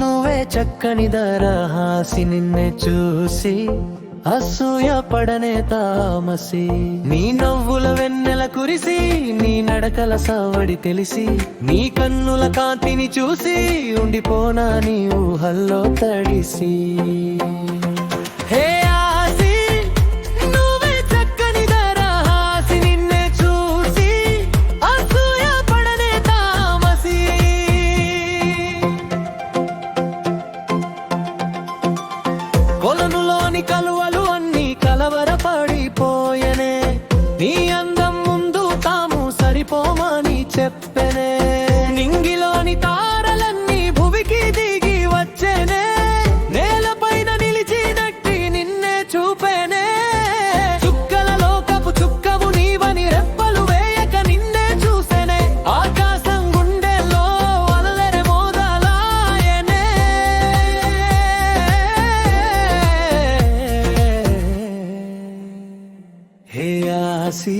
నువ్వే చక్కని దరహాసి నిన్నే చూసి అసూయ పడనే తామసి నీ నవ్వుల వెన్నెల కురిసి నీ నడకల సవడి తెలిసి నీ కన్నుల కాంతిని చూసి ఉండిపోనా నీ ఊహల్లో తడిసి కొలనులోని కలువలు అన్ని కలవరపడిపోయనే నీ అందం ముందు తాము సరిపోమని చెప్పెనే నింగిలోని తారలన్నీ భువికి దిగి వచ్చేనే నేలపైన నిలిచినట్టి నిన్నే చూపేనే చుక్కలలో కపు చుక్కవు నీవని రెప్పలు వేయక నిన్నే చూసేనే ఆకాశం గుండెల్లో అల్లరి మోదలాయనే హే ఆసి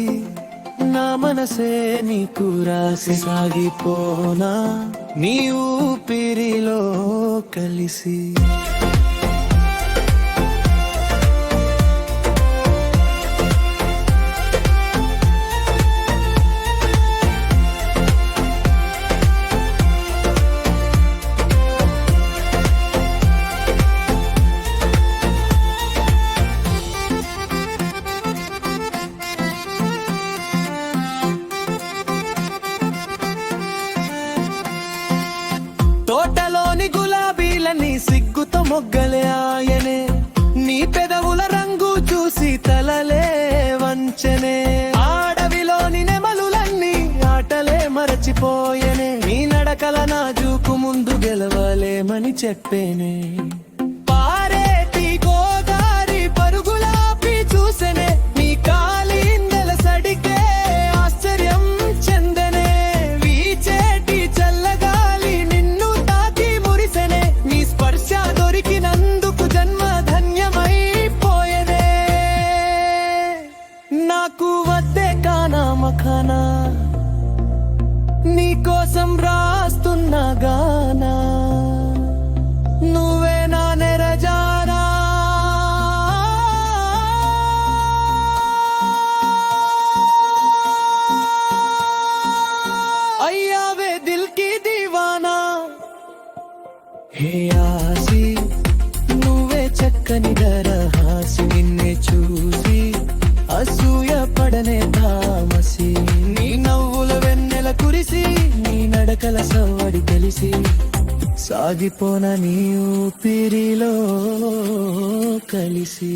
నా మనసే నీకు రాసి సాగిపోనా నీ ఊపిరిలో కలిసి తోటలోని గులాబీలని సిగ్గుతో మొగ్గలే ఆయనే నీ పెదవుల రంగు చూసి తలలే వంచనే ఆడవిలోని నెమలులన్నీ ఆటలే మరచిపోయనే నీ నడకల నాజూకు ముందు గెలవలేమని చెప్పేనే పారేటి గోదారి పరుగులాపి చూసెనే నీ కాలిందెల సడికే ఆశ్చర్యం చెందనే వీచేటి చల్లగా దొరికినందుకు జన్మ ధన్యమైపోయేనే నాకు వద్దే కానా మఖానా నీకోసం రాస్తున్నా గానా నువ్వే నా నెరజానా అయ్యావే దిల్ కి దీవానా హే ఆసి నువ్వే చక్కని దరహాసి నిన్నే చూసి అసూయ పడనే తామసి నీ నవ్వుల వెన్నెల కురిసి నీ నడకల సవడి తెలిసి సాగిపోన నీ ఊపిరిలో కలిసి